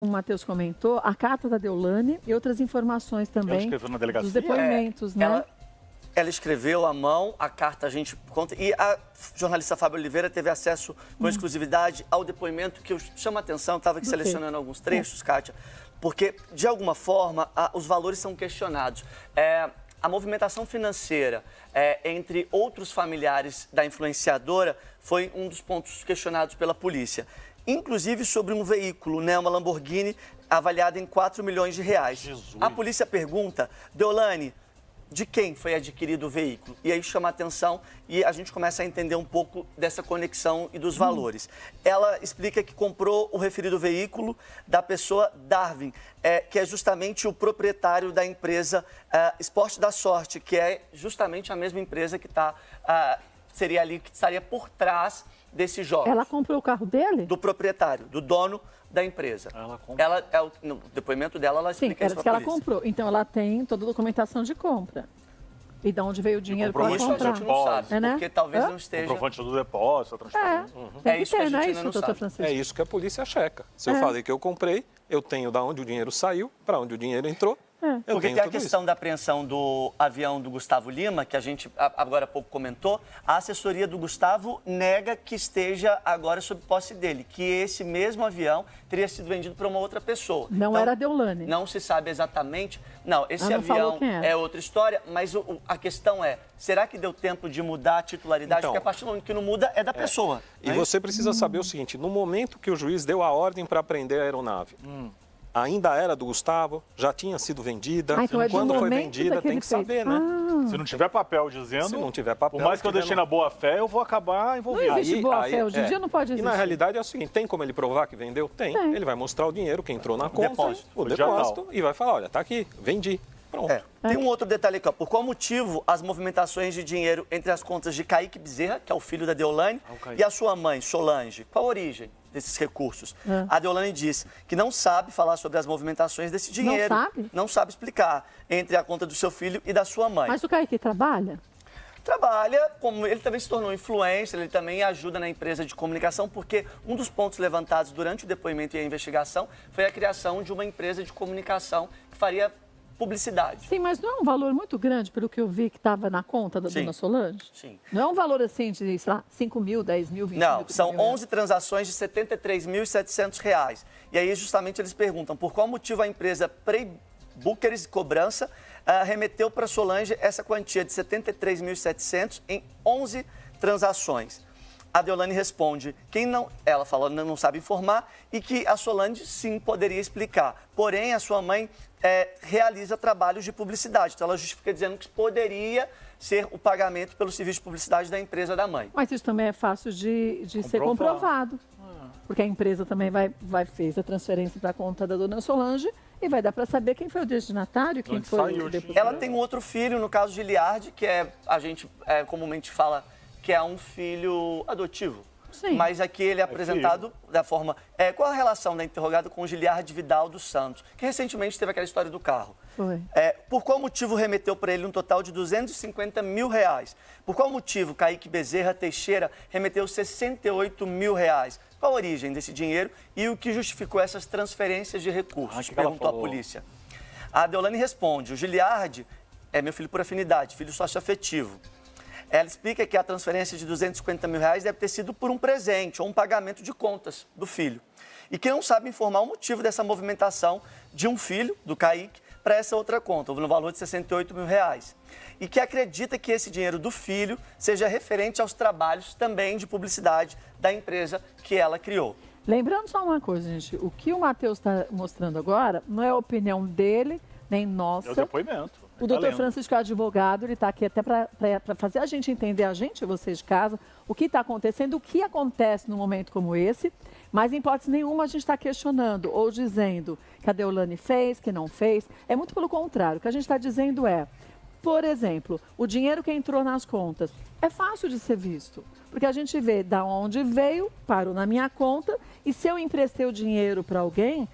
o Matheus comentou, a carta da Deolane e outras informações também dos depoimentos, né? Ela escreveu à mão, a carta a gente conta, e a jornalista Fábio Oliveira teve acesso com exclusividade ao depoimento que eu chamo a atenção, estava aqui selecionando alguns trechos, Kátia, porque, de alguma forma, os valores são questionados. A movimentação financeira entre outros familiares da influenciadora foi um dos pontos questionados pela polícia. Inclusive sobre um veículo, né, uma Lamborghini, avaliada em 4 milhões de reais. Jesus. A polícia pergunta, Deolane, de quem foi adquirido o veículo? E aí chama a atenção e a gente começa a entender um pouco dessa conexão e dos valores. Ela explica que comprou o referido veículo da pessoa Darwin, que é justamente o proprietário da empresa Esporte da Sorte, que é justamente a mesma empresa que seria ali, que estaria por trás desses jogos. Ela comprou o carro dele? Do proprietário, do dono da empresa. No depoimento dela, ela explica isso que ela comprou. Então, ela tem toda a documentação de compra. E de onde veio o dinheiro para comprar. Isso a gente não sabe, porque talvez não esteja... Comprovante do depósito, a transferência. Tem que ter, não é isso, doutor Francisco? É isso que a polícia checa. Se eu falei que eu comprei, eu tenho de onde o dinheiro saiu, para onde o dinheiro entrou. Porque tem a questão da apreensão do avião do Gustavo Lima, que a gente agora há pouco comentou. A assessoria do Gustavo nega que esteja agora sob posse dele, que esse mesmo avião teria sido vendido para uma outra pessoa. Não era a Deolane. Não se sabe exatamente. Não, esse avião é outra história, mas a questão é, será que deu tempo de mudar a titularidade? Então, porque a partir do momento que não muda é da pessoa. E você precisa saber o seguinte, no momento que o juiz deu a ordem para apreender a aeronave, ainda era do Gustavo, já tinha sido vendida. Então quando foi vendida, tem que saber, né? Se não tiver papel dizendo, se não tiver papel, por mais que eu deixei na boa fé, eu vou acabar envolvido. Não existe boa fé, hoje em dia não pode existir. E na realidade é o seguinte, tem como ele provar que vendeu? Tem. Ele vai mostrar o dinheiro que entrou na conta, o depósito, e vai falar, olha, tá aqui, vendi. Pronto. Tem um outro detalhe aqui, ó. Por qual motivo as movimentações de dinheiro entre as contas de Kaique Bezerra, que é o filho da Deolane, e a sua mãe, Solange? Qual a origem desses recursos? A Deolane diz que não sabe falar sobre as movimentações desse dinheiro. Não sabe? Não sabe explicar entre a conta do seu filho e da sua mãe. Mas o Kaique trabalha? Trabalha, como ele também se tornou influencer, ele também ajuda na empresa de comunicação, porque um dos pontos levantados durante o depoimento e a investigação foi a criação de uma empresa de comunicação que faria publicidade. Sim, mas não é um valor muito grande, pelo que eu vi que estava na conta da dona Solange? Sim. Não é um valor assim de, sei lá, 5 mil, 10 mil, 20 mil? Não, são 11 transações de R$ 73.700. E aí, justamente, eles perguntam por qual motivo a empresa Pre-Bookers Cobrança remeteu para Solange essa quantia de R$ 73.700 em 11 transações. A Deolane responde, ela fala não sabe informar e que a Solange sim poderia explicar. Porém, a sua mãe realiza trabalhos de publicidade. Então, ela justifica dizendo que poderia ser o pagamento pelo serviço de publicidade da empresa da mãe. Mas isso também é fácil de ser comprovado. Porque a empresa também fez a transferência para a conta da dona Solange e vai dar para saber quem foi o destinatário, quem foi o depositário. Ela tem um outro filho, no caso de Giliardi, que a gente comumente fala que é um filho adotivo. Sim. Mas aqui ele é apresentado da forma... qual a relação da interrogada com Giliardi Vidal dos Santos, que recentemente teve aquela história do carro? Foi. Por qual motivo remeteu para ele um total de R$ 250 mil? Por qual motivo Kaique Bezerra Teixeira remeteu R$ 68 mil? Qual a origem desse dinheiro e o que justificou essas transferências de recursos? Perguntou a polícia. A Deolane responde, o Giliardi é meu filho por afinidade, filho sócio-afetivo. Ela explica que a transferência de R$ 250 mil deve ter sido por um presente ou um pagamento de contas do filho. E que não sabe informar o motivo dessa movimentação de um filho, do Kaique, para essa outra conta, no valor de R$ 68 mil. E que acredita que esse dinheiro do filho seja referente aos trabalhos também de publicidade da empresa que ela criou. Lembrando só uma coisa, gente, o que o Matheus está mostrando agora não é a opinião dele, nem nossa. É o depoimento. O doutor Francisco é advogado, ele está aqui até para fazer a gente entender, vocês de casa, o que está acontecendo, o que acontece num momento como esse, mas em hipótese nenhuma a gente está questionando ou dizendo que a Deolane fez, que não fez. É muito pelo contrário, o que a gente está dizendo por exemplo, o dinheiro que entrou nas contas é fácil de ser visto, porque a gente vê da onde veio, parou na minha conta, e se eu emprestei o dinheiro para alguém,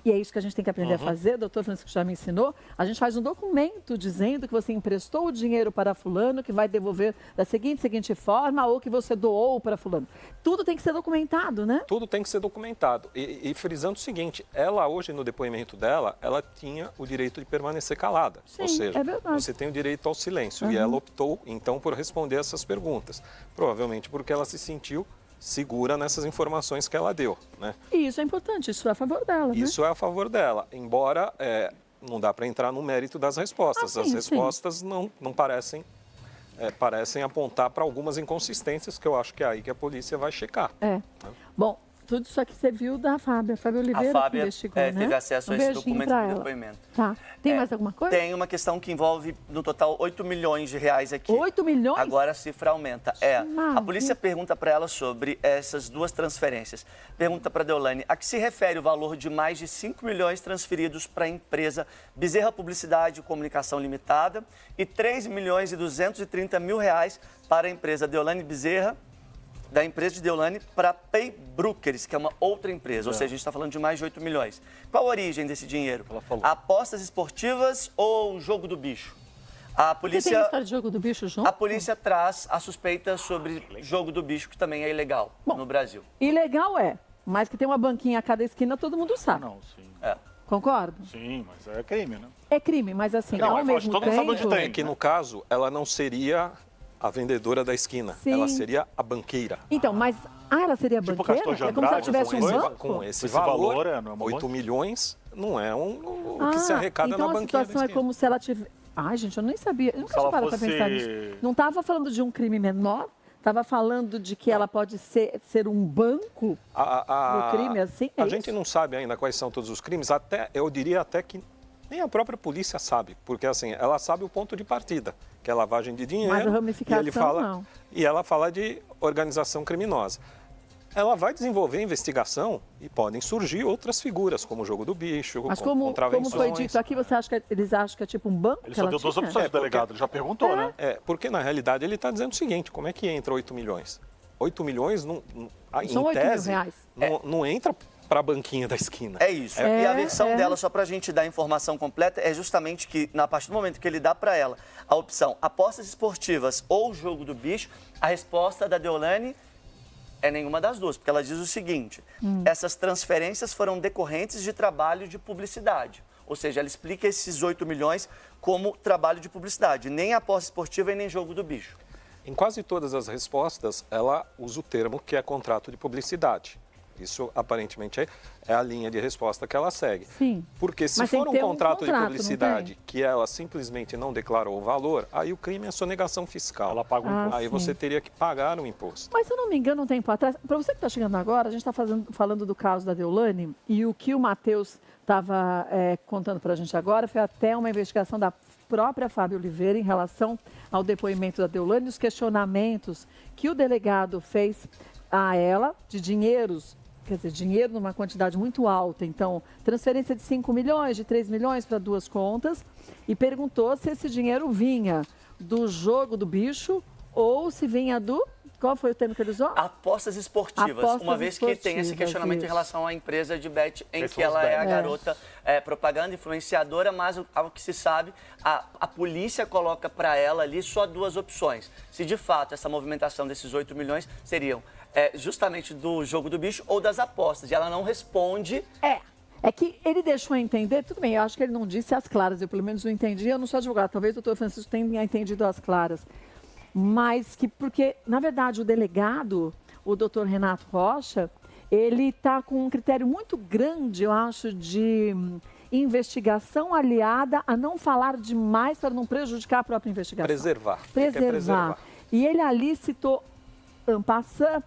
e é isso que a gente tem que aprender a fazer, o doutor Francisco já me ensinou, a gente faz um documento dizendo que você emprestou o dinheiro para fulano, que vai devolver da seguinte forma, ou que você doou para fulano. Tudo tem que ser documentado, né? Tudo tem que ser documentado. E frisando o seguinte, ela hoje no depoimento dela, ela tinha o direito de permanecer calada. Sim, ou seja, é verdade. você tem o direito ao silêncio. E ela optou, então, por responder essas perguntas. Provavelmente porque ela se sentiu segura nessas informações que ela deu, né? E isso é importante, isso é a favor dela, né? Isso é a favor dela, embora não dá para entrar no mérito das respostas. Ah, sim, As respostas não parecem apontar para algumas inconsistências que eu acho que é aí que a polícia vai checar. Bom, tudo isso aqui você viu da Fábia. Fábia Oliveira que Fábia investigou, né? teve acesso a esse documento pra de ela. depoimento. Tá. Tem mais alguma coisa? Tem uma questão que envolve, no total, 8 milhões de reais aqui. 8 milhões? Agora a cifra aumenta. A polícia pergunta para ela sobre essas duas transferências. Pergunta para a Deolane, a que se refere o valor de mais de 5 milhões transferidos para a empresa Bezerra Publicidade e Comunicação Limitada e 3 milhões e 230 mil reais para a empresa Deolane Bezerra, da empresa de Deolane para Paybrokers, que é uma outra empresa. Ou seja, a gente está falando de mais de 8 milhões. Qual a origem desse dinheiro? Ela falou. Apostas esportivas ou jogo do bicho? A Você tem polícia, história de jogo do bicho junto? a polícia traz a suspeita sobre jogo do bicho, que também é ilegal no Brasil. Ilegal mas que tem uma banquinha a cada esquina, todo mundo sabe. Não, sim. Concordo? Sim, mas é crime, né? É crime, mas assim, Não, ao mas mesmo todo mundo sabe onde tempo... tem. É que no caso, ela não seria a vendedora da esquina, Sim. ela seria a banqueira. Então, mas... ela seria Tipo banqueira? Castor de É como se ela Andrade, tivesse um essa coisa? banco? Com esse Esse valor, valor não é uma 8 banca? milhões não é o que se arrecada então na a banquinha da situação é esquina. como se ela tivesse... Ai, gente, eu nem sabia. Eu nunca Se ela tinha parado para fosse- pensar nisso. Não estava falando de um crime menor? Estava falando de que ela pode ser um banco do crime, assim? É A gente isso? não sabe ainda quais são todos os crimes, eu diria até que nem a própria polícia sabe, porque assim, ela sabe o ponto de partida, que é lavagem de dinheiro. Mas a ramificação, e ele fala, não. E ela fala de organização criminosa. Ela vai desenvolver a investigação e podem surgir outras figuras, como o jogo do bicho, Mas como foi dito aqui, você acha que eles acham que é tipo um banco Ele que só ela deu duas tinha? opções pro delegado, ele já perguntou, né? Porque na realidade ele está dizendo o seguinte, como é que entra 8 milhões? 8 milhões, em São 8 mil tese, reais. não entra para a banquinha da esquina. É isso. E a versão dela, só para a gente dar a informação completa, é justamente que, a partir do momento que ele dá para ela a opção apostas esportivas ou jogo do bicho, a resposta da Deolane é nenhuma das duas, porque ela diz o seguinte, essas transferências foram decorrentes de trabalho de publicidade. Ou seja, ela explica esses 8 milhões como trabalho de publicidade, nem aposta esportiva e nem jogo do bicho. Em quase todas as respostas, ela usa o termo que é contrato de publicidade. Isso, aparentemente, é a linha de resposta que ela segue. Sim. Porque se Mas tem for que um ter um contrato de contrato, não publicidade que ela simplesmente não declarou o valor, aí o crime é sonegação fiscal. Ela paga o imposto. Aí sim. você teria que pagar o imposto. Mas se eu não me engano, um tempo atrás, para você que está chegando agora, a gente está falando do caso da Deolane e o que o Matheus estava contando para a gente agora foi até uma investigação da própria Fábia Oliveira em relação ao depoimento da Deolane e os questionamentos que o delegado fez a ela de dinheiros, quer dizer, dinheiro numa quantidade muito alta. Então, transferência de 5 milhões, de 3 milhões para duas contas e perguntou se esse dinheiro vinha do jogo do bicho ou se vinha do... Qual foi o termo que ele usou? Apostas esportivas, Apostas uma vez que tem esse esportivas, questionamento isso. em relação à empresa de bet, em Esses que são os ela é a bets. garota propaganda, influenciadora, mas ao que se sabe, a polícia coloca para ela ali só duas opções. Se de fato essa movimentação desses 8 milhões seriam justamente do jogo do bicho ou das apostas, e ela não responde. É que ele deixou entender, tudo bem, eu acho que ele não disse às claras, eu pelo menos não entendi, eu não sou advogado, talvez o doutor Francisco tenha entendido às claras. Mas que, porque, na verdade, o delegado, o doutor Renato Rocha, ele está com um critério muito grande, eu acho, de investigação aliada a não falar demais para não prejudicar a própria investigação. Preservar. Preservar. E ele ali citou, en passant,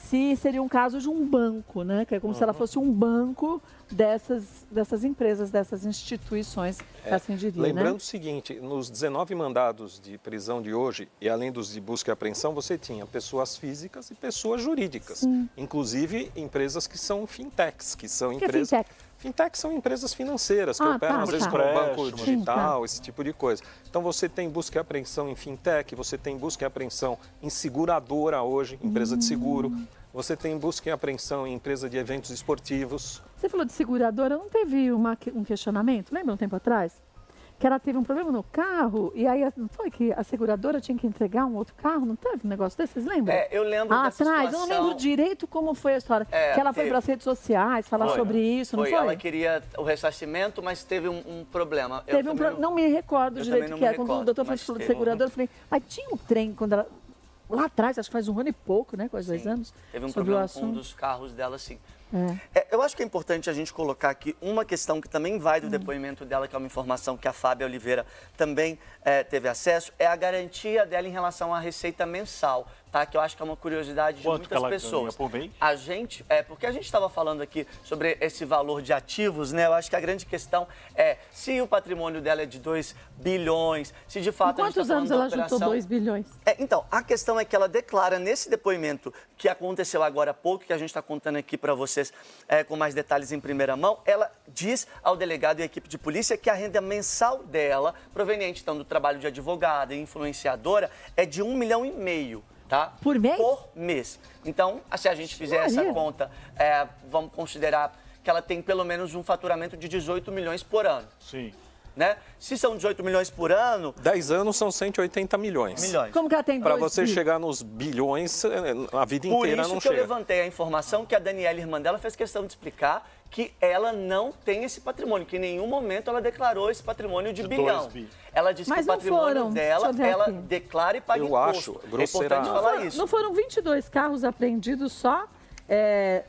se seria um caso de um banco, né? Que é como se ela fosse um banco dessas empresas, dessas instituições, assim diria, Lembrando né? o seguinte, nos 19 mandados de prisão de hoje, e além dos de busca e apreensão, você tinha pessoas físicas e pessoas jurídicas. Inclusive empresas que são fintechs, que são O que é empresas... fintech? Fintechs são empresas financeiras que Ah, operam, tá, às vezes, tá. como banco Empréstimo. digital, esse tipo de coisa. Então, você tem busca e apreensão em fintech, você tem busca e apreensão em seguradora hoje, empresa de seguro. você tem busca e apreensão em empresa de eventos esportivos. Você falou de seguradora, não teve um questionamento, lembra um tempo atrás? Que ela teve um problema no carro e aí não foi que a seguradora tinha que entregar um outro carro? Não teve um negócio desse? Vocês lembram? Eu lembro dessa atrás, situação. eu não lembro direito como foi a história. Que ela foi para as redes sociais falar sobre isso, não foi? Ela queria o ressarcimento, mas teve um problema. Teve não me recordo direito o que é. Quando o doutor falou de seguradora, eu falei, mas tinha um trem quando ela... Lá atrás, acho que faz 1 ano e pouco, né? Quase 2 anos. Teve um problema com um dos carros dela, sim. É. Eu acho que é importante a gente colocar aqui uma questão que também vai do depoimento dela, que é uma informação que a Fábia Oliveira também teve acesso, é a garantia dela em relação à receita mensal, tá? Que eu acho que é uma curiosidade de muitas pessoas. Por mês? A gente, porque a gente estava falando aqui sobre esse valor de ativos, né? Eu acho que a grande questão é se o patrimônio dela é de 2 bilhões, se de fato Em quantos anos ela juntou 2 bilhões? Então, a questão é que ela declara nesse depoimento que aconteceu agora há pouco, que a gente está contando aqui para vocês com mais detalhes em primeira mão, ela diz ao delegado e à equipe de polícia que a renda mensal dela, proveniente então do trabalho de advogada e influenciadora, é de 1,5 milhão. Tá? Por mês? Por mês. Então, se a gente fizer essa conta, vamos considerar que ela tem pelo menos um faturamento de 18 milhões por ano. Sim. Né? Se são 18 milhões por ano... 10 anos são 180 milhões. Como que ela tem Para você chegar nos bilhões, a vida inteira não chega. Por isso que eu levantei a informação que a Daniela, irmã dela, fez questão de explicar que ela não tem esse patrimônio, que em nenhum momento ela declarou esse patrimônio de bilhão. Ela disse que o patrimônio dela, ela declara e paga imposto. Eu acho importante falar isso. Não foram 22 carros apreendidos só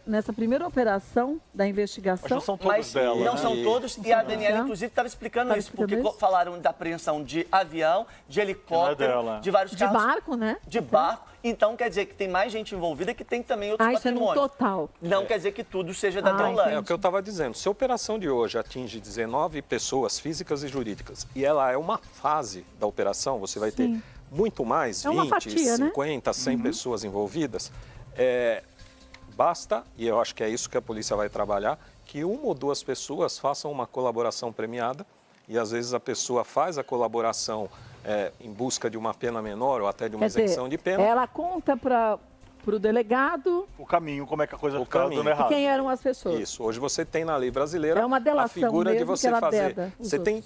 nessa primeira operação da investigação? Mas não são todos dela, não né? são todos, e a Daniela, inclusive, estava explicando isso, porque falaram da apreensão de avião, de helicóptero, de vários carros. De barco, né? De barco. Então, quer dizer que tem mais gente envolvida que tem também outros patrimônios. Isso é no total. Não quer dizer que tudo seja da Deolane. É o que eu estava dizendo. Se a operação de hoje atinge 19 pessoas físicas e jurídicas, e ela é uma fase da operação, você vai ter muito mais, 20, fatia, 50, 100 pessoas envolvidas, basta, e eu acho que é isso que a polícia vai trabalhar, que 1 ou 2 pessoas façam uma colaboração premiada, e às vezes a pessoa faz a colaboração em busca de uma pena menor ou até de uma isenção de pena. Ela conta para o delegado... O caminho, como é que a coisa fica dando errado. E quem eram as pessoas. Isso. Hoje você tem na lei brasileira uma delação a figura de você fazer. Você tem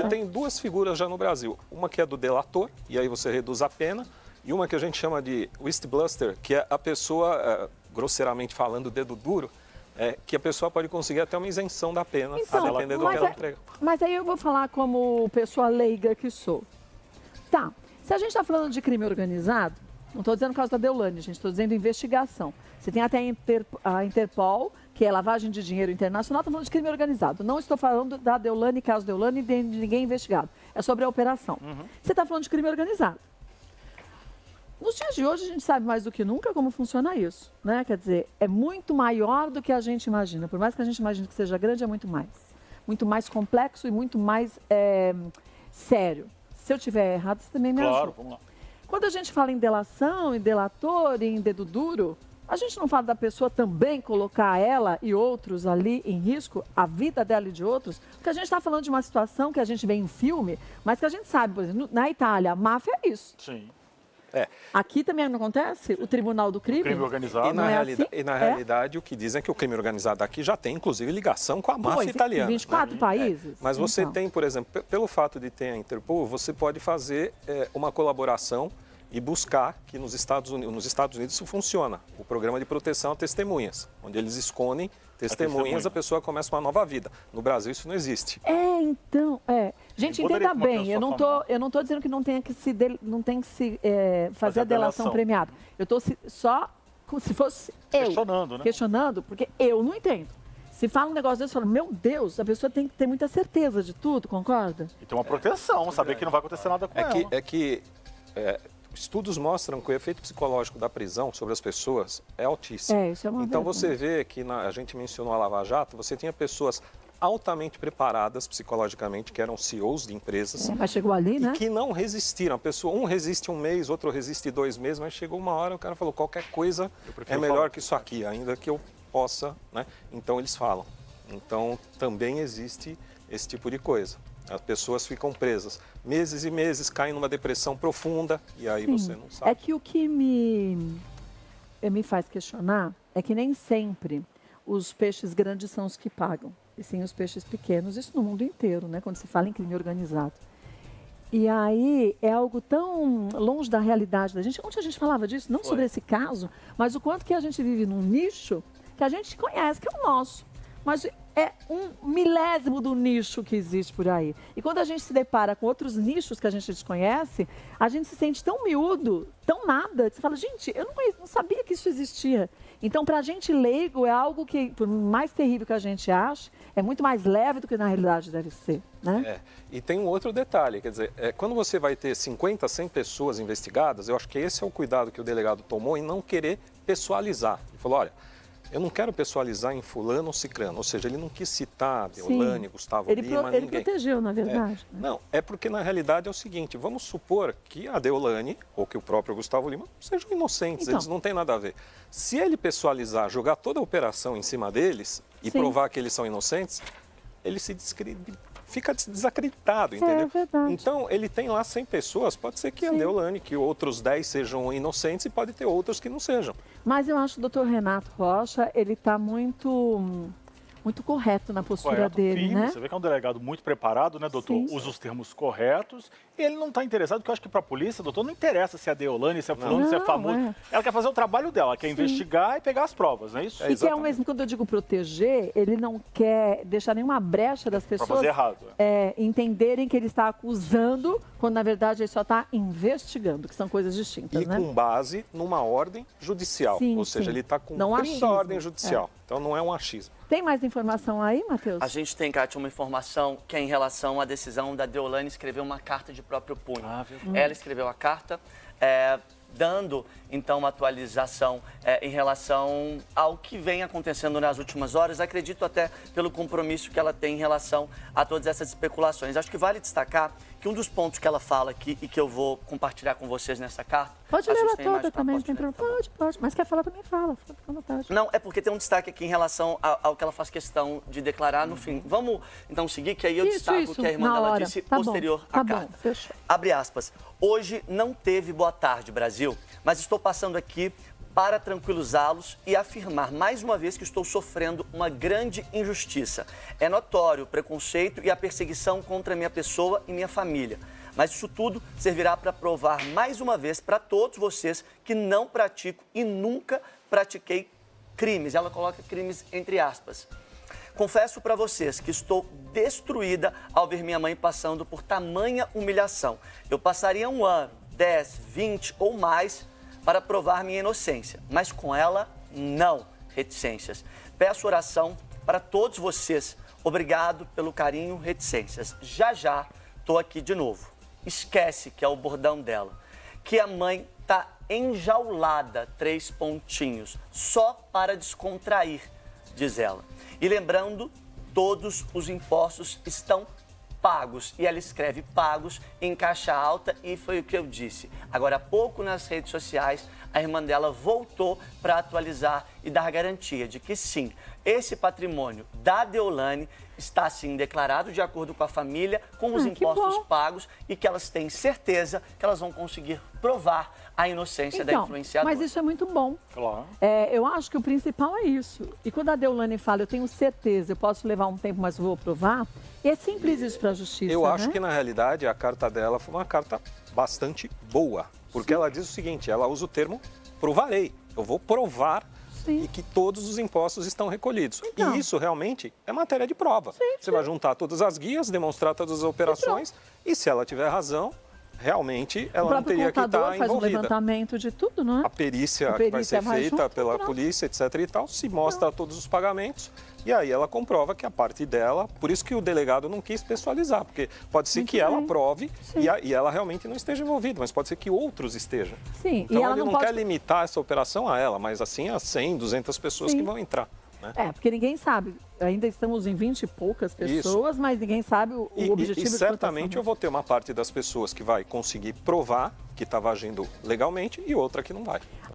tem 2 figuras já no Brasil. Uma que é do delator, e aí você reduz a pena, e uma que a gente chama de whistleblower, que é a pessoa, grosseiramente falando, dedo duro, que a pessoa pode conseguir até uma isenção da pena, a depender do que ela entrega. Mas aí eu vou falar como pessoa leiga que sou. Tá, se a gente está falando de crime organizado, não estou dizendo por causa da Deolane, gente, estou dizendo investigação. Você tem até a Interpol, que é lavagem de dinheiro internacional, estou falando de crime organizado. Não estou falando da Deolane, caso Deolane, de ninguém investigado. É sobre a operação. Você está falando de crime organizado. Nos dias de hoje, a gente sabe mais do que nunca como funciona isso, né? Quer dizer, é muito maior do que a gente imagina. Por mais que a gente imagine que seja grande, é muito mais. Muito mais complexo e muito mais sério. Se eu tiver errado, você também me ajuda. Claro, vamos lá. Quando a gente fala em delação, em delator, em dedo duro, a gente não fala da pessoa também colocar ela e outros ali em risco, a vida dela e de outros, porque a gente está falando de uma situação que a gente vê em filme, mas que a gente sabe, por exemplo, na Itália, a máfia é isso. Sim. Aqui também não acontece? O Tribunal do Crime? Crime organizado. E na realidade, o que dizem é que o crime organizado aqui já tem, inclusive, ligação com a máfia italiana. 24 países? Mas você tem, por exemplo, pelo fato de ter a Interpol, você pode fazer uma colaboração e buscar que nos Estados Unidos isso funciona. O programa de proteção a testemunhas, onde eles escondem testemunhas, a pessoa começa uma nova vida. No Brasil isso não existe. Gente, entenda bem, eu não tô dizendo que não tem que se fazer a delação premiada. Eu estou só, se fosse questionando, né? Questionando, porque eu não entendo. Se fala um negócio desse, eu falo, meu Deus, a pessoa tem que ter muita certeza de tudo, concorda? E tem uma proteção, saber que não vai acontecer nada com ela. Estudos mostram que o efeito psicológico da prisão sobre as pessoas é altíssimo. Isso é uma então verdade. você vê que, a gente mencionou a Lava Jato, você tinha pessoas altamente preparadas psicologicamente, que eram CEOs de empresas. Mas chegou ali, né? E que não resistiram. A pessoa, um resiste 1 mês, outro resiste 2 meses, mas chegou uma hora, o cara falou, qualquer coisa é melhor que isso aqui, ainda que eu possa, né? Então eles falam. Então também existe esse tipo de coisa. As pessoas ficam presas meses e meses, caem numa depressão profunda e aí você não sabe. É que o que me me faz questionar é que nem sempre os peixes grandes são os que pagam, e sim os peixes pequenos, isso no mundo inteiro, né? Quando se fala em crime organizado. E aí é algo tão longe da realidade da gente. Ontem a gente falava disso, não sobre esse caso, mas o quanto que a gente vive num nicho que a gente conhece, que é o nosso. Mas é um milésimo do nicho que existe por aí. E quando a gente se depara com outros nichos que a gente desconhece, a gente se sente tão miúdo, tão nada, que você fala, gente, eu não sabia que isso existia. Então, para a gente leigo, é algo que, por mais terrível que a gente ache, é muito mais leve do que na realidade deve ser, né? E tem um outro detalhe, quer dizer, quando você vai ter 50, 100 pessoas investigadas, eu acho que esse é o cuidado que o delegado tomou em não querer pessoalizar. Ele falou, olha, eu não quero pessoalizar em fulano ou cicrano, ou seja, ele não quis citar Deolane, Gustavo Lima, ninguém. Ele protegeu, na verdade. Né? Não, é porque na realidade é o seguinte, vamos supor que a Deolane ou que o próprio Gustavo Lima sejam inocentes, Então, eles não têm nada a ver. Se ele pessoalizar, jogar toda a operação em cima deles e provar que eles são inocentes, ele fica desacreditado, entendeu? É verdade. Então, ele tem lá 100 pessoas, pode ser que a Deolane, que outros 10 sejam inocentes e pode ter outros que não sejam. Mas eu acho que o doutor Renato Rocha, ele está muito correto na postura dele, firme, né? Você vê que é um delegado muito preparado, né, doutor? Sim. Usa os termos corretos. E ele não está interessado, porque eu acho que para a polícia, doutor, não interessa se é Deolane, se é fulano, se é famoso. Ela quer fazer o trabalho dela, ela quer investigar e pegar as provas, não é isso? E que é o mesmo, quando eu digo proteger, ele não quer deixar nenhuma brecha das pessoas fazer errado, entenderem que ele está acusando, quando na verdade ele só está investigando, que são coisas distintas, e né? com base numa ordem judicial, Sim, ou seja, sim. ele está Não cumprindo a achismo. ordem judicial. Então não é um achismo. Tem mais informação aí, Matheus? A gente tem, Kátia, uma informação que é em relação à decisão da Deolane escrever uma carta de próprio punho. Ela escreveu a carta dando, então, uma atualização em relação ao que vem acontecendo nas últimas horas. Acredito até pelo compromisso que ela tem em relação a todas essas especulações. Acho que vale destacar que um dos pontos que ela fala aqui e que eu vou compartilhar com vocês nessa carta... Pode a ler gente ela tem toda mais também, não pra tem poder problema. Pode. Mas quer falar também, fala. Fica à vontade. Não, é porque tem um destaque aqui em relação ao que ela faz questão de declarar no fim. Vamos, então, seguir, que aí eu destaco o que a irmã na dela hora. disse Tá posterior bom, tá à bom, carta. fechou. Abre aspas. Hoje não teve Boa Tarde, Brasil, mas estou passando aqui para tranquilizá-los e afirmar mais uma vez que estou sofrendo uma grande injustiça. É notório o preconceito e a perseguição contra minha pessoa e minha família. Mas isso tudo servirá para provar mais uma vez para todos vocês que não pratico e nunca pratiquei crimes. Ela coloca crimes entre aspas. Confesso para vocês que estou destruída ao ver minha mãe passando por tamanha humilhação. Eu passaria 1 ano, 10, 20 ou mais para provar minha inocência, mas com ela, não, reticências. Peço oração para todos vocês. Obrigado pelo carinho, reticências. Já estou aqui de novo. Esquece que é o bordão dela, que a mãe tá enjaulada, 3 pontinhos, só para descontrair, diz ela. E lembrando, todos os impostos estão pagos. E ela escreve pagos em caixa alta e foi o que eu disse. Agora há pouco nas redes sociais, a irmã dela voltou para atualizar e dar garantia de que sim, esse patrimônio da Deolane está sim declarado de acordo com a família, com os impostos pagos e que elas têm certeza que elas vão conseguir provar a inocência da influenciadora. Mas isso é muito bom. Claro. Eu acho que o principal é isso. E quando a Deolane fala, eu tenho certeza, eu posso levar um tempo, mas vou provar, é simples isso para a justiça, Eu acho né? que, na realidade, a carta dela foi uma carta bastante boa. Porque ela diz o seguinte, ela usa o termo provarei. Eu vou provar e que todos os impostos estão recolhidos. Então. E isso realmente é matéria de prova. Você vai juntar todas as guias, demonstrar todas as operações e se ela tiver razão, realmente ela não teria que estar faz um envolvida. levantamento de tudo, não é? A perícia que vai ser feita pela polícia, etc. e tal, se mostra todos os pagamentos e aí ela comprova que a parte dela, por isso que o delegado não quis pessoalizar, porque pode ser que ela prove e ela realmente não esteja envolvida, mas pode ser que outros estejam. Sim, Então e ela ele não quer limitar essa operação a ela, mas assim a 100, 200 pessoas que vão entrar. Né? Porque ninguém sabe. Ainda estamos em 20 e poucas pessoas, mas ninguém sabe o objetivo. E certamente eu vou ter uma parte das pessoas que vai conseguir provar que estava agindo legalmente e outra que não vai.